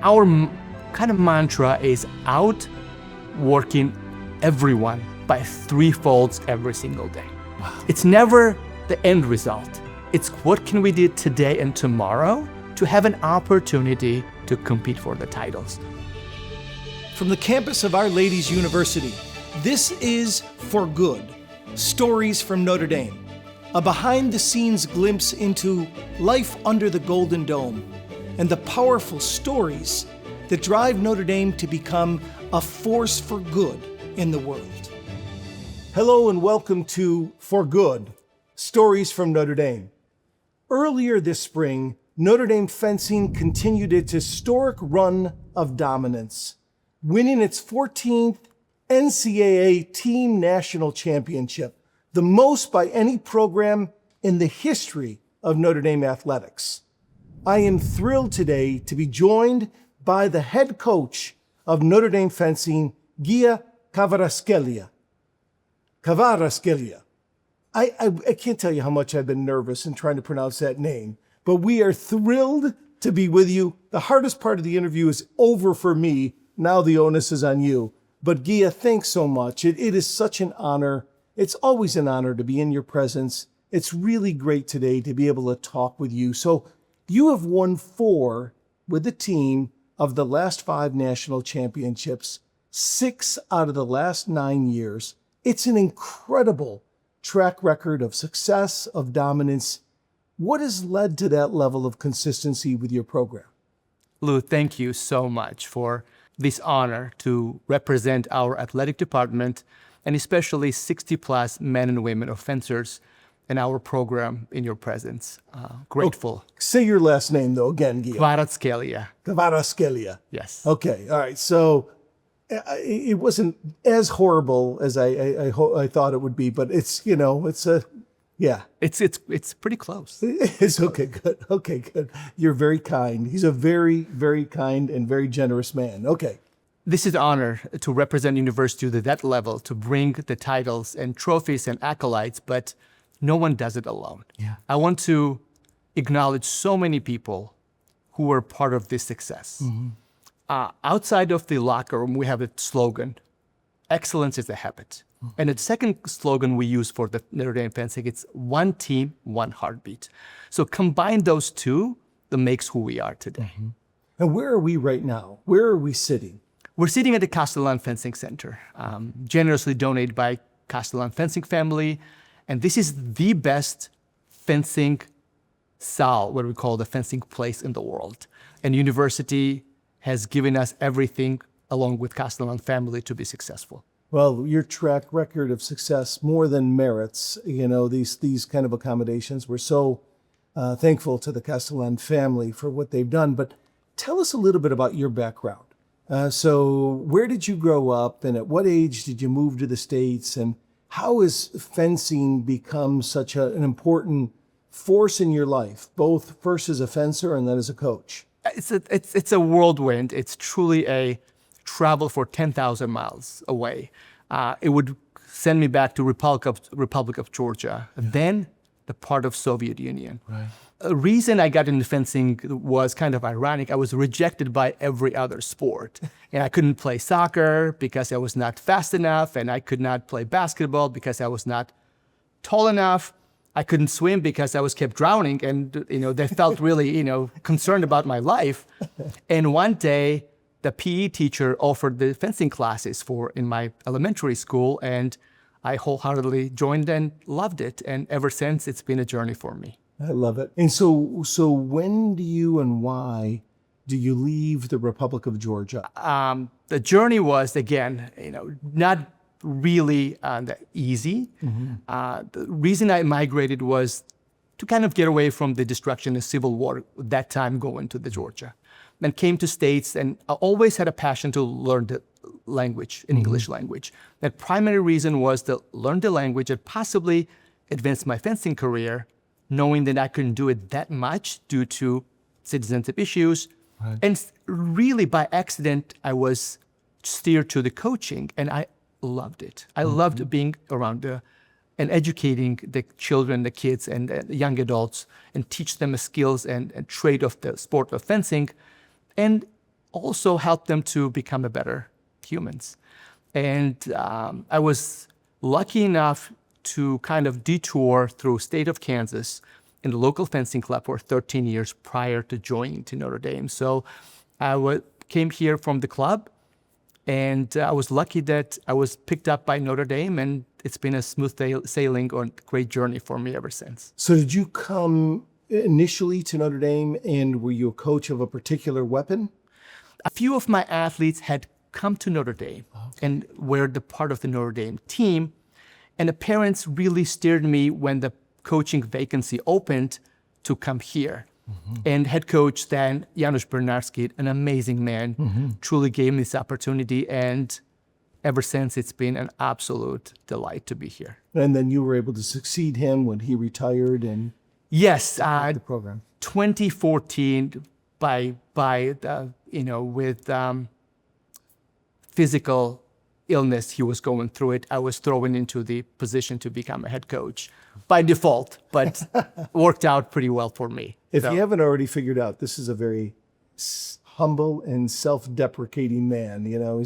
Our kind of mantra is outworking everyone by threefolds every single day. Wow. It's never the end result. It's what can we do today and tomorrow to have an opportunity to compete for the titles. From the campus of Our Lady's University, this is For Good, Stories from Notre Dame, a behind-the-scenes glimpse into life under the Golden Dome and the powerful stories that drive Notre Dame to become a force for good in the world. Hello and welcome to For Good, Stories from Notre Dame. Earlier this spring, Notre Dame Fencing continued its historic run of dominance, winning its 14th NCAA Team National Championship, the most by any program in the history of Notre Dame Athletics. I am thrilled today to be joined by the head coach of Notre Dame Fencing, Gia Kvaratskhelia. I can't tell you how much I've been nervous in trying to pronounce that name, but we are thrilled to be with you. The hardest part of the interview is over for me. Now the onus is on you. But Gia, thanks so much. It is such an honor. It's always an honor to be in your presence. It's really great today to be able to talk with you. So you have won 4 with the team of the last 5 national championships, 6 out of the last 9 years. It's an incredible track record of success, of dominance. What has led to that level of consistency with your program? Lou, thank you so much for this honor to represent our athletic department and especially 60-plus men and women of fencers in our program in your presence. Grateful. Oh, say your last name, though, again, Gia. Kvaratskhelia. Kvaratskhelia. Yes. Okay, all right. So it wasn't as horrible as I thought it would be, but it's It's pretty close. It's okay, good. Okay, good. You're very kind. He's a very, very kind and very generous man. Okay. This is an honor to represent university to that level, to bring the titles and trophies and accolades, but no one does it alone. Yeah. I want to acknowledge so many people who were part of this success. Mm-hmm. Outside of the locker room, we have a slogan, excellence is a habit. Mm-hmm. And the second slogan we use for the Notre Dame Fencing, it's one team, one heartbeat. So combine those two, that makes who we are today. Mm-hmm. And where are we right now? Where are we sitting? We're sitting at the Castellan Fencing Center, generously donated by Castellan Fencing family. And this is the best fencing salle, what we call the fencing place in the world. And university has given us everything along with Castellan family to be successful. Well, your track record of success more than merits, these kind of accommodations. We're so thankful to the Castellan family for what they've done. But tell us a little bit about your background. So where did you grow up and at what age did you move to the States? And how has fencing become such an important force in your life, both first as a fencer and then as a coach? It's a whirlwind. It's truly a travel for 10,000 miles away. It would send me back to Republic of Georgia, then the part of Soviet Union. Right. A reason I got into fencing was kind of ironic. I was rejected by every other sport. And I couldn't play soccer because I was not fast enough, and I could not play basketball because I was not tall enough. I couldn't swim because I was kept drowning, and they felt really concerned about my life. And one day, the PE teacher offered the fencing classes in my elementary school, and I wholeheartedly joined and loved it. And ever since, it's been a journey for me. I love it. And so when do you and why do you leave the Republic of Georgia? The journey was, again, not really easy. Mm-hmm. The reason I migrated was to kind of get away from the destruction of civil war at that time going to the Georgia. And came to States, and I always had a passion to learn the language, an English language. The primary reason was to learn the language and possibly advance my fencing career, knowing that I couldn't do it that much due to citizenship issues. Right. And really by accident, I was steered to the coaching, and I loved it. I loved being around and educating the children, the kids, and the young adults, and teach them the skills and trade of the sport of fencing. And also help them to become a better humans. And I was lucky enough to kind of detour through state of Kansas in the local fencing club for 13 years prior to joining to Notre Dame. So I came here from the club, and I was lucky that I was picked up by Notre Dame, and it's been a smooth sailing or great journey for me ever since. So did you come initially to Notre Dame, and were you a coach of a particular weapon? A few of my athletes had come to Notre Dame and were the part of the Notre Dame team. And the parents really steered me when the coaching vacancy opened to come here. And head coach then, Janusz Bernarski, an amazing man, truly gave me this opportunity. And ever since, it's been an absolute delight to be here. And then you were able to succeed him when he retired and Yes, the program. 2014, with physical illness he was going through it, I was thrown into the position to become a head coach by default, but worked out pretty well for me. If you haven't already figured out, this is a very humble and self-deprecating man. You know,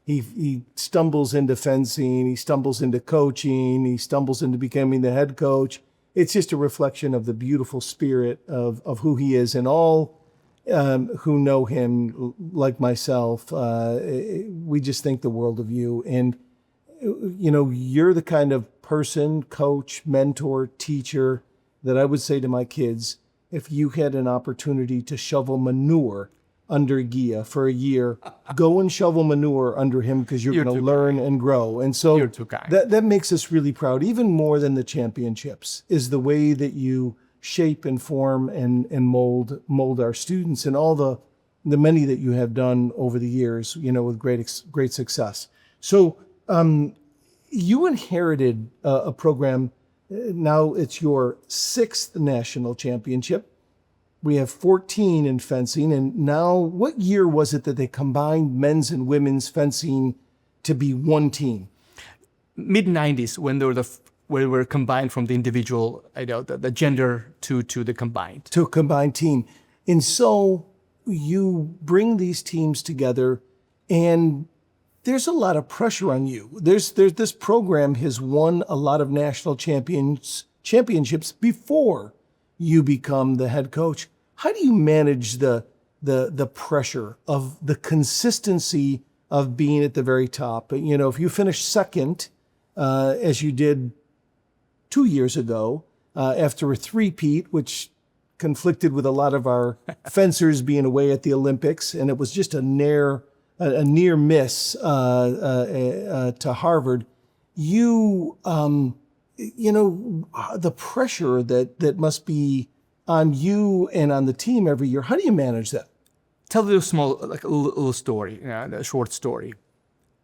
he stumbles into fencing, he stumbles into coaching, he stumbles into becoming the head coach. It's just a reflection of the beautiful spirit of who he is, and all who know him, like myself, we just think the world of you. And, you know, you're the kind of person, coach, mentor, teacher that I would say to my kids, if you had an opportunity to shovel manure under Gia for a year, go and shovel manure under him, because you're going to learn and grow. And so You're too kind. that makes us really proud. Even more than the championships is the way that you shape and form and mold our students, and all the many that you have done over the years, you know, with great success. So you inherited a program. Now it's your 6th national championship. We have 14 in fencing. And now, what year was it that they combined men's and women's fencing to be one team? Mid-90s, when they were combined from the individual, the gender to the combined. To a combined team. And so you bring these teams together, and there's a lot of pressure on you. There's this program has won a lot of national championships before you become the head coach. How do you manage the pressure of the consistency of being at the very top? You know, if you finish second, as you did 2 years ago, after a three-peat, which conflicted with a lot of our fencers being away at the Olympics, and it was just a near miss to Harvard. You know, the pressure that must be on you and on the team every year. How do you manage that? Tell a little story, a short story.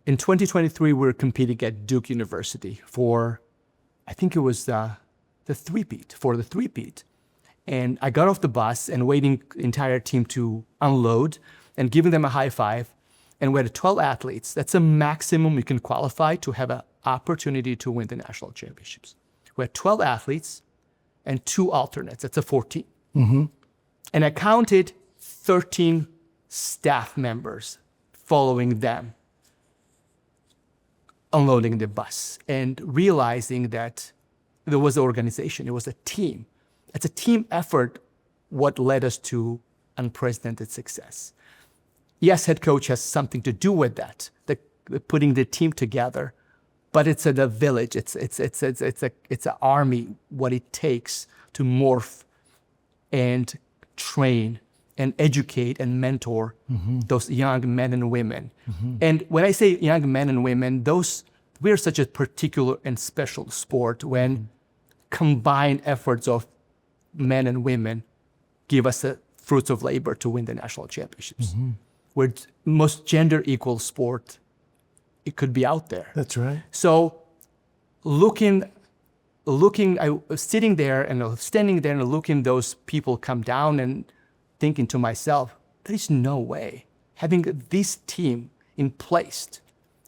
In 2023, we were competing at Duke University for, I think it was the three-peat. And I got off the bus and waiting the entire team to unload and giving them a high five. And we had 12 athletes. That's a maximum you can qualify to have an opportunity to win the national championships. We had 12 athletes and 2 alternates. That's a 14. And I counted 13 staff members following them, unloading the bus, and realizing that there was an organization. It was a team. It's a team effort what led us to unprecedented success. Yes, head coach has something to do with that, putting the team together, but it's a village. It's an army. What it takes to morph and train and educate and mentor those young men and women. And when I say young men and women, we're such a particular and special sport when combined efforts of men and women give us the fruits of labor to win the national championships. We're most gender equal sport it could be out there. That's right. So I was sitting there and standing there and looking those people come down and thinking to myself, there is no way having this team in place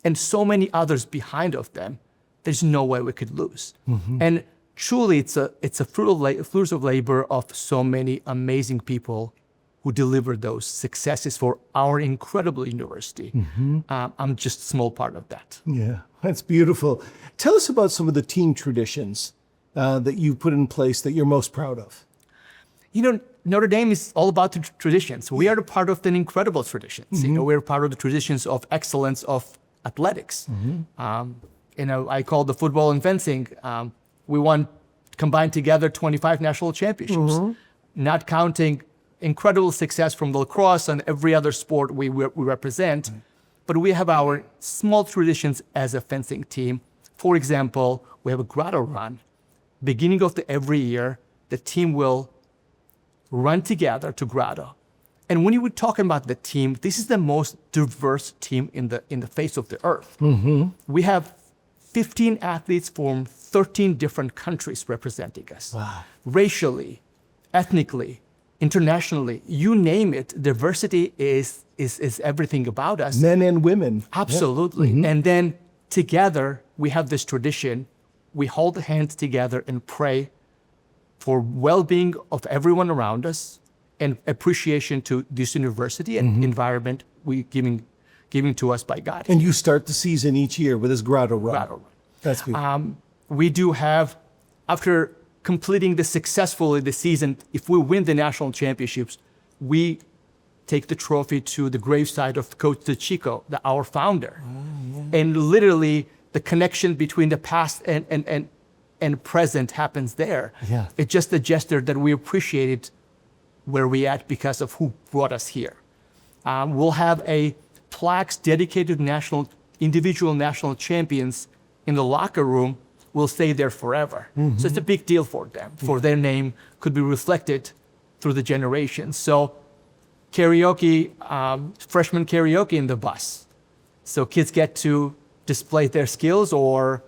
and so many others behind of them, there's no way we could lose. And truly, it's a fruit of labor of so many amazing people who deliver those successes for our incredible university. I'm just a small part of that. Yeah, that's beautiful. Tell us about some of the team traditions that you put in place that you're most proud of. You know, Notre Dame is all about the traditions. We are a part of the incredible traditions. You know, we're part of the traditions of excellence of athletics. You know, I call the football and fencing. We won combined together 25 national championships, not counting incredible success from the lacrosse and every other sport we represent. But we have our small traditions as a fencing team. For example, we have a grotto run. Beginning of every year, the team will run together to grotto. And when you were talking about the team, this is the most diverse team in the face of the earth. We have 15 athletes from 13 different countries representing us. Wow. Racially, ethnically, internationally, you name it, diversity is everything about us. Men and women. Absolutely. And then together, we have this tradition. We hold hands together and pray for well-being of everyone around us and appreciation to this university and environment we giving to us by God. And you start the season each year with this grotto run. Grotto run. That's beautiful. We do have, after completing successfully the season, if we win the national championships, we take the trophy to the gravesite of Coach Chico, our founder. And literally, the connection between the past and present happens there. Yeah. It's just a gesture that we appreciated where we at because of who brought us here. We'll have plaques dedicated to individual national champions in the locker room. Will stay there forever. So it's a big deal for them, for their name could be reflected through the generations. So karaoke, freshman karaoke in the bus. So kids get to display their skills or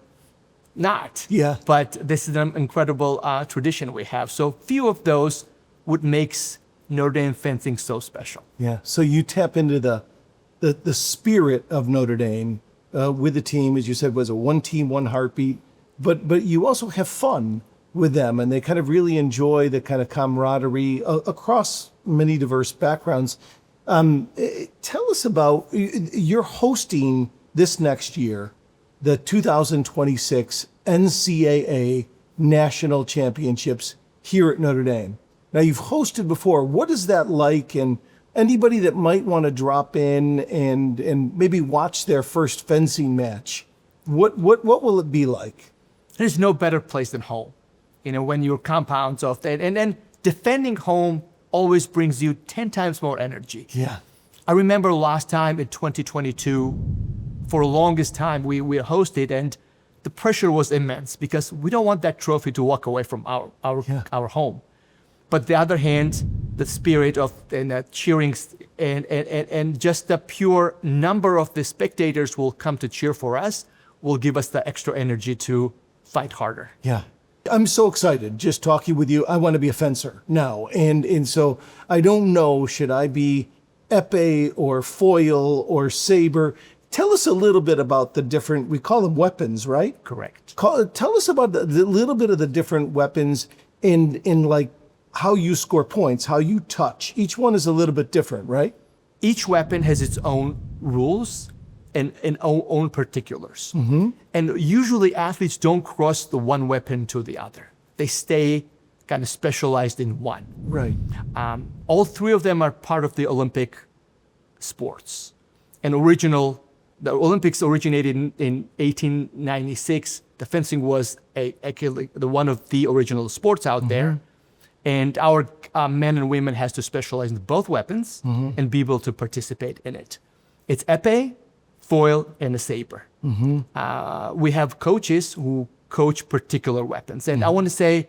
not. Yeah. But this is an incredible tradition we have. So few of those would makes Notre Dame fencing so special. Yeah. So you tap into the spirit of Notre Dame with the team, as you said, was a one team, one heartbeat. But you also have fun with them, and they kind of really enjoy the kind of camaraderie across many diverse backgrounds. Tell us about, you're hosting this next year, the 2026 NCAA National Championships here at Notre Dame. Now, you've hosted before. What is that like? And anybody that might want to drop in and maybe watch their first fencing match, what will it be like? There's no better place than home. You know, when your compounds of that, and then defending home always brings you 10 times more energy. Yeah. I remember last time in 2022, for the longest time we hosted, and the pressure was immense because we don't want that trophy to walk away from our home. But the other hand, the spirit of cheering and just the pure number of the spectators will come to cheer for us will give us the extra energy to fight harder. Yeah. I'm so excited just talking with you. I want to be a fencer now. And so I don't know, should I be épée or foil or saber? Tell us a little bit about the different, we call them weapons, right? Correct. Tell us about the little bit of the different weapons in like how you score points, how you touch. Each one is a little bit different, right? Each weapon has its own rules and own particulars. And usually athletes don't cross the one weapon to the other. They stay kind of specialized in one. Right. All three of them are part of the Olympic sports. And the Olympics originated in 1896. The fencing was one of the original sports out there. And our men and women has to specialize in both weapons and be able to participate in it. It's épée, foil, and a saber. We have coaches who coach particular weapons. And I want to say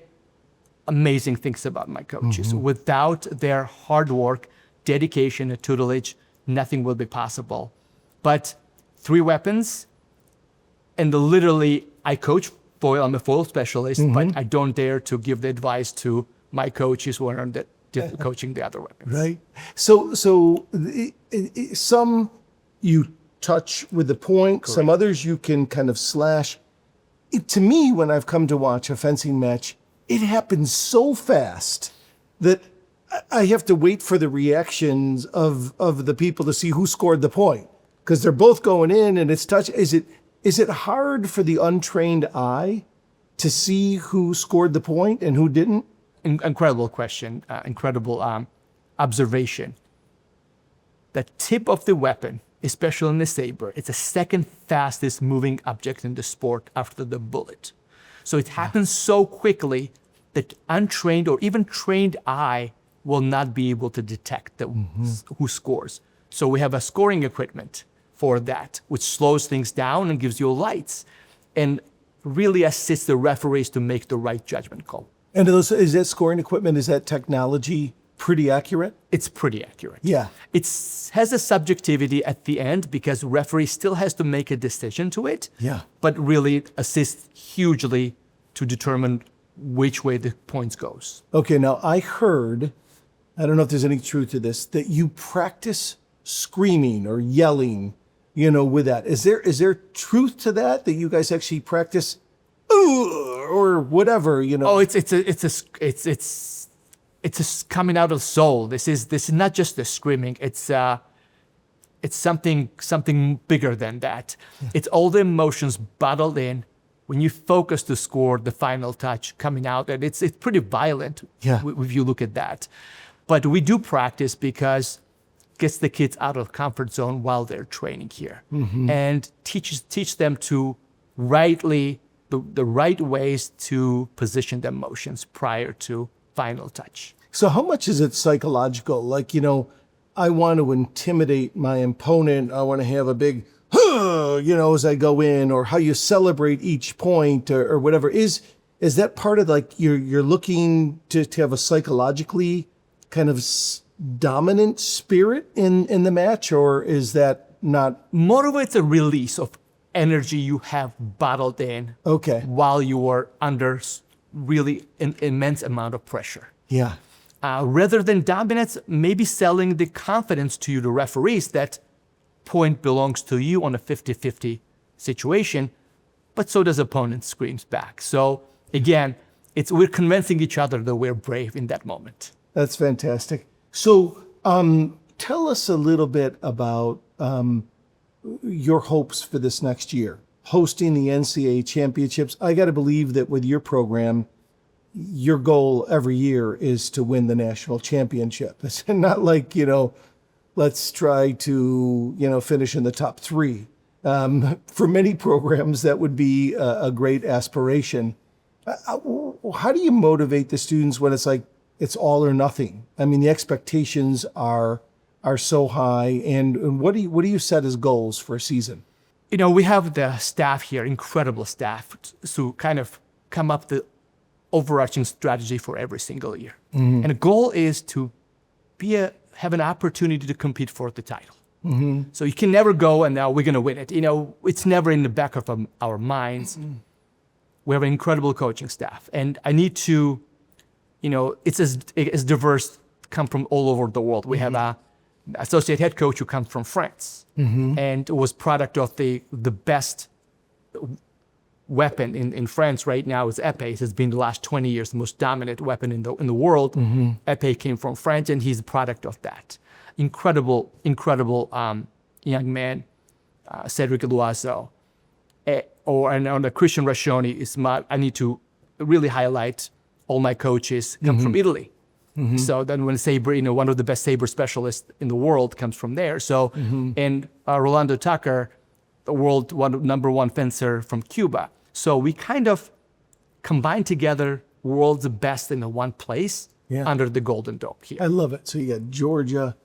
amazing things about my coaches. Without their hard work, dedication, and tutelage, nothing will be possible. But three weapons, and literally I coach foil, I'm a foil specialist, but I don't dare to give the advice to my coaches who are coaching the other weapons. Right. So some you touch with the point, Correct. Some others you can kind of slash. To me, when I've come to watch a fencing match, it happens so fast that I have to wait for the reactions of the people to see who scored the point, because they're both going in and it's touch. Is it hard for the untrained eye to see who scored the point and who didn't? Incredible question, incredible observation. The tip of the weapon, especially in the saber, it's the second fastest moving object in the sport after the bullet. So it happens so quickly that untrained or even trained eye will not be able to detect who scores. So we have a scoring equipment for that, which slows things down and gives you lights and really assists the referees to make the right judgment call. And is that scoring equipment, is that technology pretty accurate? It's pretty accurate. Yeah. It has a subjectivity at the end because referee still has to make a decision to it. Yeah. But really it assists hugely to determine which way the points goes. Okay, now I heard, I don't know if there's any truth to this, that you practice screaming or yelling, with that. Is there truth to that you guys actually practice, or whatever, Oh, it's coming out of the soul. This is not just the screaming. It's something bigger than that. Yeah. It's all the emotions bottled in. When you focus to score the final touch coming out, and it's pretty violent. Yeah. If you look at that. But we do practice because it gets the kids out of the comfort zone while they're training here, and teach them to the right ways to position their motions prior to final touch. So how much is it psychological? Like, I want to intimidate my opponent. I want to have a big, as I go in, or how you celebrate each point or whatever. Is that part of like you're looking to have a psychologically kind of dominant spirit in the match, or is that not? More of it's a release of energy you have bottled in. Okay. While you are under really an immense amount of pressure. Yeah. Rather than dominance, maybe selling the confidence to you, the referees, that point belongs to you on a 50-50 situation, but so does opponent screams back. So again, we're convincing each other that we're brave in that moment. That's fantastic. So tell us a little bit about your hopes for this next year. Hosting the NCAA Championships, I got to believe that with your program, your goal every year is to win the national championship. It's not like, let's try to, finish in the top 3. For many programs, that would be a great aspiration. How do you motivate the students when it's like it's all or nothing? I mean, the expectations are so high, and what do you set as goals for a season? We have the staff here, incredible staff, to kind of come up with the overarching strategy for every single year. And the goal is to have an opportunity to compete for the title. So you can never go and now we're going to win it. It's never in the back of our minds. We have an incredible coaching staff, and I need to, it's as diverse, come from all over the world. We have a associate head coach who comes from France and was product of the best weapon in France right now is épée. It has been the last 20 years the most dominant weapon in the world. Épée came from France, and he's a product of that. Incredible young man, Cedric Loiseau. And Christian Rascioni I need to really highlight. All my coaches come from Italy. So then when saber, one of the best saber specialists in the world comes from there. So, and Rolando Tucker, the number one fencer from Cuba. So we kind of combine together world's best in the one place under the Golden Dome here. I love it. So you got Georgia,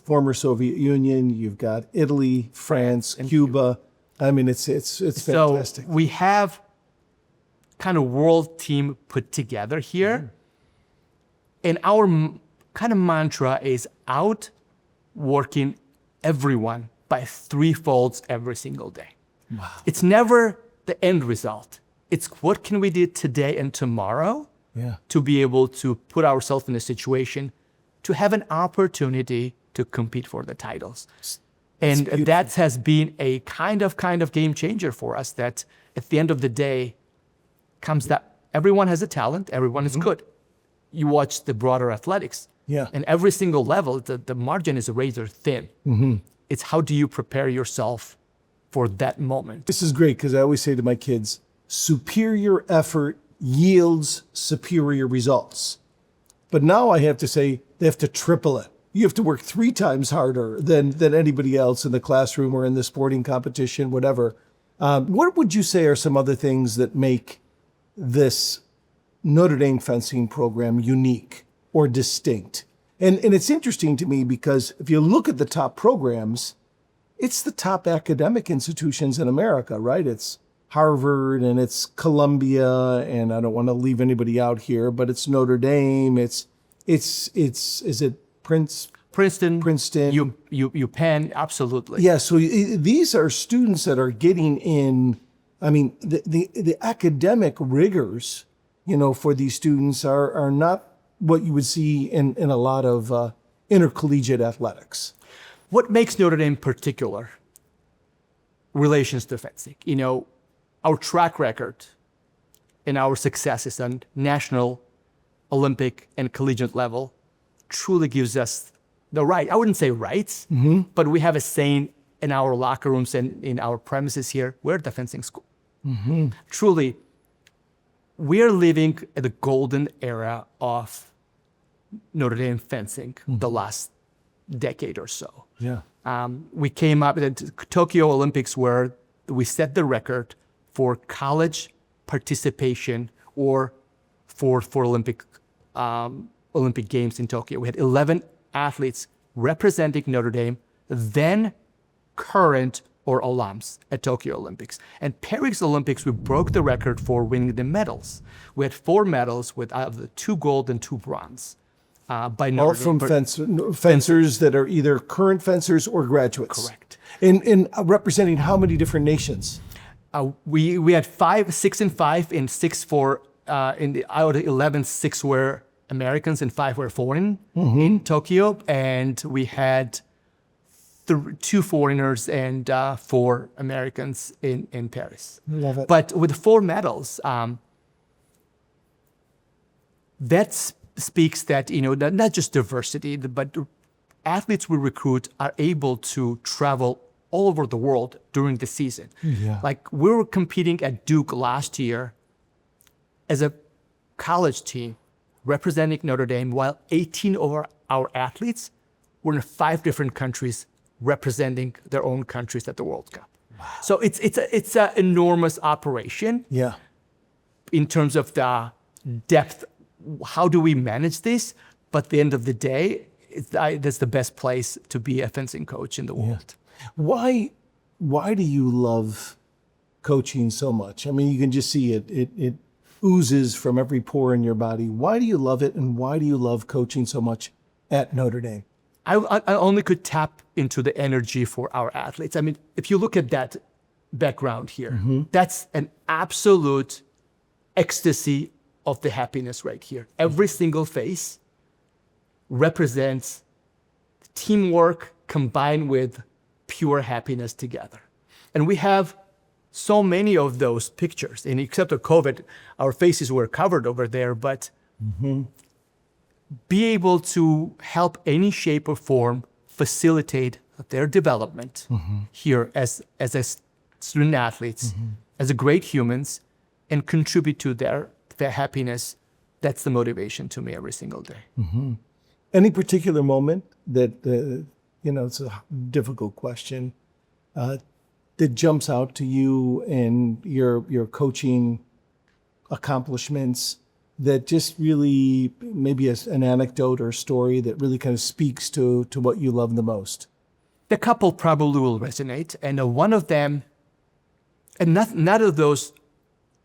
former Soviet Union, you've got Italy, France, and Cuba. I mean, it's fantastic. So we have kind of world team put together here. And our kind of mantra is outworking everyone by 3 folds every single day. Wow. It's never the end result. It's what can we do today and tomorrow to be able to put ourselves in a situation to have an opportunity to compete for the titles. And that has been a kind of game changer for us, that at the end of the day comes that everyone has a talent, everyone is good. you watch the broader athletics. Yeah. And every single level, the margin is razor thin. It's how do you prepare yourself for that moment? This is great because I always say to my kids, superior effort yields superior results. But now I have to say they have to triple it. You have to work 3 times harder than anybody else in the classroom or in the sporting competition, whatever. What would you say are some other things that make this Notre Dame fencing program unique or distinct? And it's interesting to me because if you look at the top programs, it's the top academic institutions in America, right? It's Harvard and it's Columbia, and I don't want to leave anybody out here, but it's Notre Dame. It's is it Princeton, Princeton, UPenn, absolutely. Yeah, so these are students that are getting in. I mean, the academic rigors, for these students are not what you would see in a lot of intercollegiate athletics. What makes Notre Dame particular? Relations to fencing. Our track record and our successes on national, Olympic, and collegiate level truly gives us the right. I wouldn't say rights, but we have a saying in our locker rooms and in our premises here, we're the fencing school. Truly, we are living at the golden era of Notre Dame fencing the last decade or so. Yeah. We came up at the Tokyo Olympics where we set the record for college participation or for Olympic Games in Tokyo. We had 11 athletes representing Notre Dame, then current or alums at Tokyo Olympics. And Paris Olympics, we broke the record for winning the medals. We had 4 medals with 2 gold and 2 bronze. By Notre All from fencers that are either current fencers or graduates. Correct. In representing how many different nations? We had 5, 6 and 5, and 6 for out of 11, 6 were Americans and 5 were foreign in Tokyo, and we had 2 foreigners and 4 Americans in Paris. Love it. But with 4 medals, that speaks that not just diversity, but athletes we recruit are able to travel all over the world during the season. Yeah. Like we were competing at Duke last year as a college team representing Notre Dame, while 18 of our athletes were in 5 different countries representing their own countries at the World Cup. Wow. So it's an enormous operation. Yeah. In terms of the depth, how do we manage this? But at the end of the day, that's the best place to be a fencing coach in the world. Yeah. Why do you love coaching so much? I mean, you can just see it. It oozes from every pore in your body. Why do you love it, and why do you love coaching so much at Notre Dame? I only could tap into the energy for our athletes. I mean, if you look at that background here, that's an absolute ecstasy of the happiness right here. Every single face represents teamwork combined with pure happiness together. And we have so many of those pictures. And except for COVID, our faces were covered over there, but be able to help any shape or form facilitate their development here as a student athletes, as a great humans, and contribute to their happiness. That's the motivation to me every single day. Any particular moment that, it's a difficult question, that jumps out to you in your coaching accomplishments that just really, maybe an anecdote or a story that really kind of speaks to what you love the most? The couple probably will resonate. And one of them, and none of those,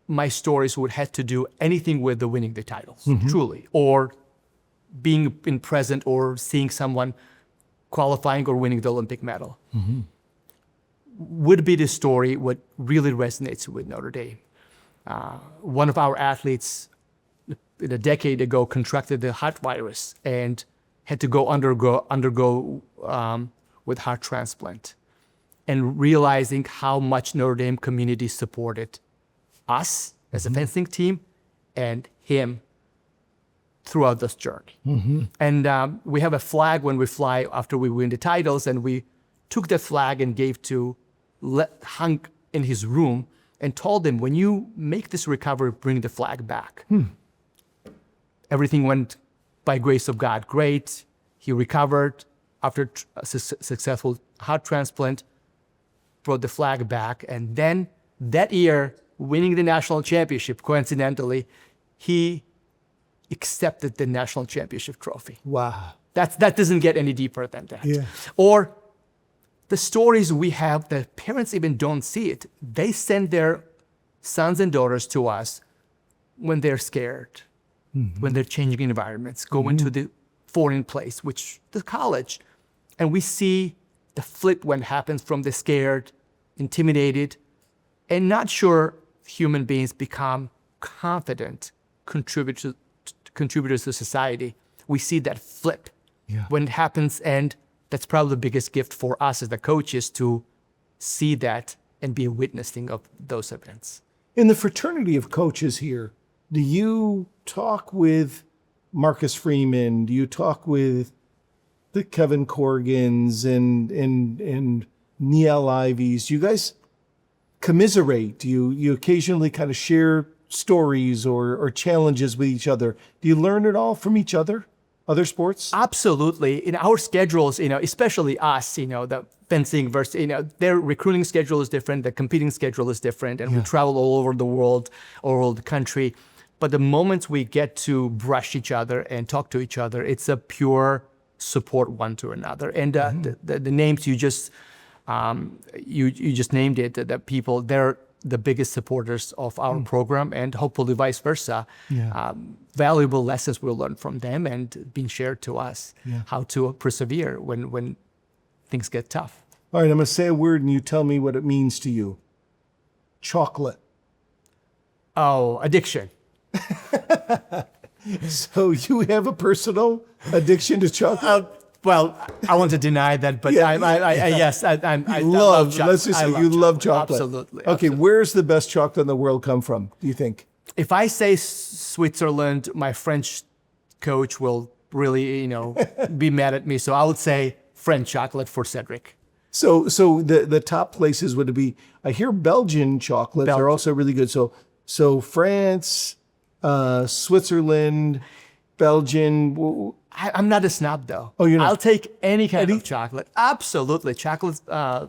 my stories would have to do anything with the winning the titles, truly, or being in present or seeing someone qualifying or winning the Olympic medal. Would be the story what really resonates with Notre Dame. One of our athletes a decade ago contracted the heart virus and had to go undergo with heart transplant, and realizing how much Notre Dame community supported us as a fencing team and him throughout this journey. And we have a flag when we fly after we win the titles, and we took the flag and gave to hung in his room and told him, when you make this recovery, bring the flag back. Everything went by grace of God great. He recovered after a successful heart transplant, brought the flag back, and then that year, winning the national championship, coincidentally, he accepted the national championship trophy. Wow. That doesn't get any deeper than that. Yeah. Or the stories we have, the parents even don't see it. They send their sons and daughters to us when they're scared, when they're changing environments, going to the foreign place, which the college. And we see the flip when it happens from the scared, intimidated, and not sure human beings become confident contributors to society. We see that flip when it happens, and that's probably the biggest gift for us as the coaches, to see that and be a witnessing of those events. In the fraternity of coaches here, do you talk with Marcus Freeman? Do you talk with the Kevin Corrigans and Neil Ivies? Do you guys commiserate? Do you occasionally kind of share stories or challenges with each other? Do you learn it all from each other? Other sports? Absolutely. In our schedules, especially us, the fencing versus, their recruiting schedule is different, the competing schedule is different, and we travel all over the world, all over the country. But the moment we get to brush each other and talk to each other, it's a pure support one to another. And the names you just named it, the people, they're the biggest supporters of our program, and hopefully vice versa. Valuable lessons we'll learn from them and being shared to us, how to persevere when things get tough. All right, I'm going to say a word and you tell me what it means to you. Chocolate. Oh, addiction. So you have a personal addiction to chocolate? Well, I want to deny that, but I love chocolate. Let's just say you love chocolate. Absolutely. Okay, absolutely. Where's the best chocolate in the world come from, do you think? If I say Switzerland, my French coach will really, be mad at me. So I would say French chocolate for Cedric. So the top places would be, I hear Belgian chocolates are also really good. So France, Switzerland, Belgian. I'm not a snob, though. Oh, you're not? I'll take any kind of chocolate. Absolutely. Chocolate,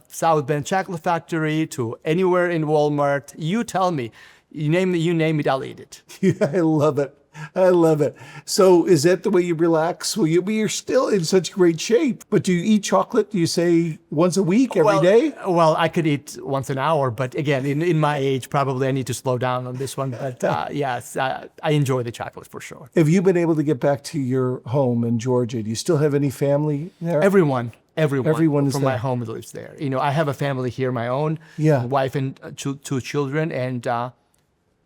South Bend Chocolate Factory to anywhere in Walmart. You tell me. You name it, I'll eat it. Yeah, I love it. I love it. So is that the way you relax? You're still in such great shape, but do you eat chocolate? Do you say once a week, every day? Well, I could eat once an hour, but again, in my age, probably I need to slow down on this one. But yes, I enjoy the chocolate for sure. Have you been able to get back to your home in Georgia? Do you still have any family there? Everyone is from there. my home lives there. I have a family here, my own, wife and two children, and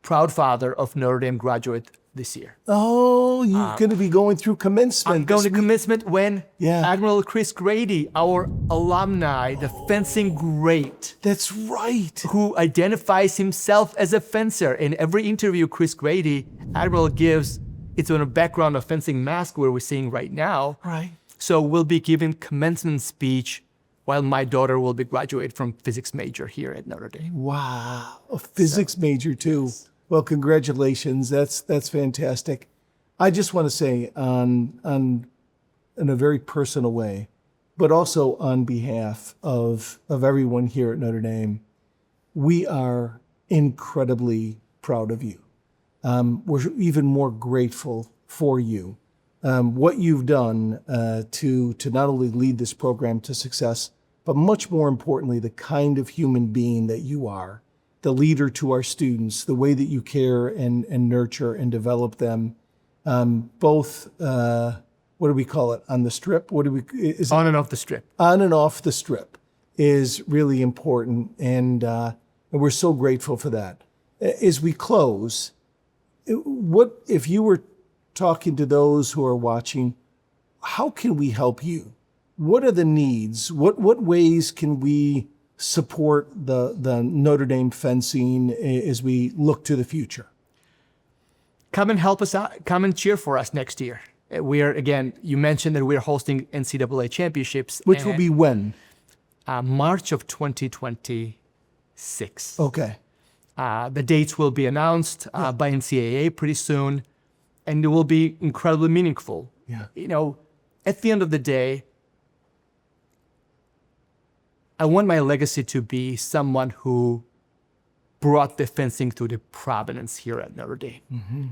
proud father of Notre Dame graduate this year. Oh, you're going to be going through commencement. I'm going to commencement when Admiral Chris Grady, our alumni, the fencing great. That's right. Who identifies himself as a fencer. In every interview Chris Grady, Admiral gives, it's on a background of fencing mask where we're seeing right now. Right. So we'll be giving commencement speech while my daughter will be graduating from physics major here at Notre Dame. Wow. A physics major too. Yes. Well, congratulations. That's fantastic. I just want to say in a very personal way, but also on behalf of everyone here at Notre Dame, we are incredibly proud of you. We're even more grateful for you. What you've done to not only lead this program to success, but much more importantly, the kind of human being that you are. The leader to our students, the way that you care and nurture and develop them, both, what do we call it, on the strip? On and off the strip. On and off the strip is really important, and we're so grateful for that. As we close, what if you were talking to those who are watching, how can we help you? What are the needs? What ways can we support the Notre Dame fencing as we look to the future? come and help us out. Come and cheer for us next year. We are, again, you mentioned that we're hosting NCAA Championships. Which will be when? March of 2026. Okay. The dates will be announced by NCAA pretty soon, and it will be incredibly meaningful. Yeah. You know, at the end of the day, I want my legacy to be someone who brought the fencing to the prominence here at Notre Dame. Mm-hmm.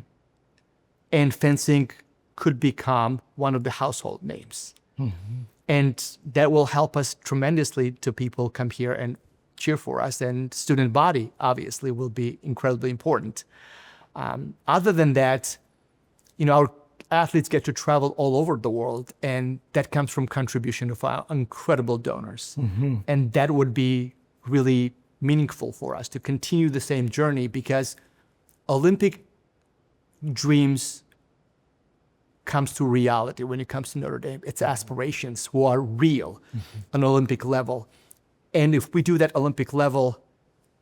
And fencing could become one of the household names. Mm-hmm. And that will help us tremendously to people come here and cheer for us. And student body, obviously, will be incredibly important. Other than that, you know, our athletes get to travel all over the world, and that comes from contribution of our incredible donors. Mm-hmm. And that would be really meaningful for us to continue the same journey, because Olympic dreams comes to reality when it comes to Notre Dame. It's aspirations who are real on Olympic level. And if we do that Olympic level,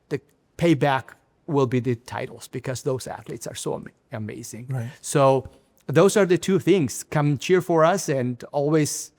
the payback will be the titles, because those athletes are so amazing. Right. So those are the two things. Come cheer for us and always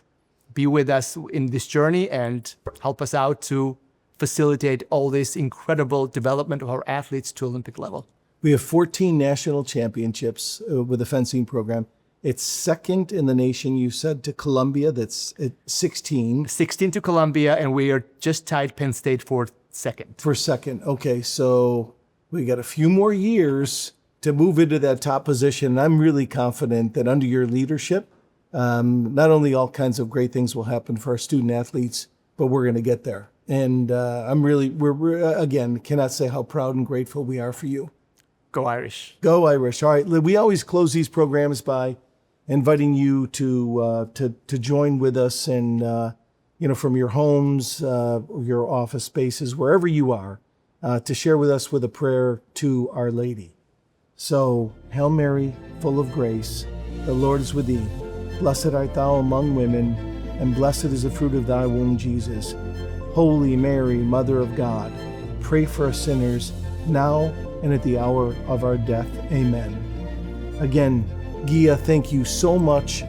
be with us in this journey and help us out to facilitate all this incredible development of our athletes to Olympic level. We have 14 national championships with the fencing program. It's second in the nation, you said, to Columbia. That's at 16. 16 to Columbia, and we are just tied Penn State for second. For second. Okay, so we got a few more years to move into that top position. I'm really confident that under your leadership, not only all kinds of great things will happen for our student athletes, but we're going to get there. And we're again, cannot say how proud and grateful we are for you. Go Irish. Go Irish. All right, we always close these programs by inviting you to join with us, and from your homes, your office spaces, wherever you are, to share with us with a prayer to Our Lady. So, Hail Mary, full of grace, the Lord is with thee. Blessed art thou among women, and blessed is the fruit of thy womb, Jesus. Holy Mary, Mother of God, pray for us sinners, now and at the hour of our death. Amen. Again, Gia, thank you so much.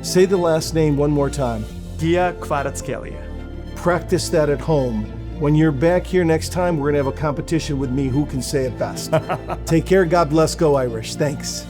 Say the last name one more time. Gia Kvaratskhelia. Practice that at home. When you're back here next time, we're going to have a competition with me who can say it best. Take care. God bless. Go Irish. Thanks.